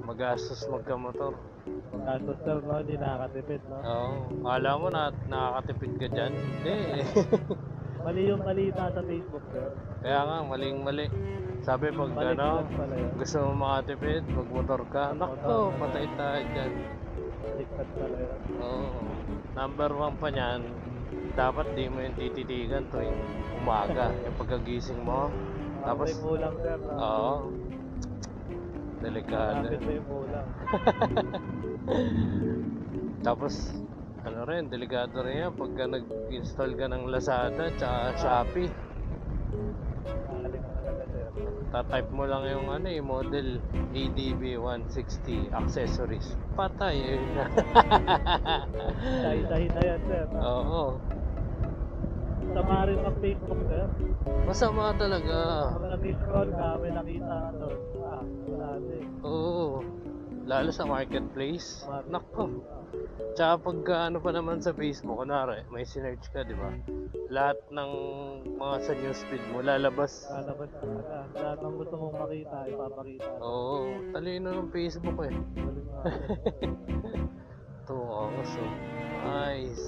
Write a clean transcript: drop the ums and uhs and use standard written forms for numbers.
Magastos magkamotor. Magastos sir, no? Hindi nakakatipid, no? Oo. Akala mo na nakakatipid ka dyan? Hindi. Mali yung balita sa Facebook, sir. Kaya nga, maling-mali. Sabi pag Baliktad pala yun. gusto mo makatipid, magmotor ka. Nako, patay tayo dyan. Baliktad pala yun. Oo. Number 1 pa niyan, dapat di mo yung tititigan tuwing umaga. Yung pagkagising mo. Tapos, May kulang, sir. No? oo. Delikado. Kapit mo yung kulang. Tapos, ano rin, delikado rin yan pagka nag-install ka ng Lazada tsaka Shopee. Nakaling mo talaga, sir. Tatype mo lang yung yung model ADB 160 accessories. Patay, yun na. Dahi-dahi na yan, sir. No? Oo. Sama rin ang Facebook, sir. Masama talaga. Pag nag-scroll ka, may nakita ka doon. Wala din. Oo. Lalo sa marketplace. Nako. Tsaka pagka ano pa naman sa Facebook, kunwari, may sinearch ka, di ba? Lahat ng mga sa newsfeed mo, lalabas. Lalabas talaga. Lahat ng gusto mong makita, ipapakita. Oo. Talino ng Facebook eh. Galing nga. Ito, so nice.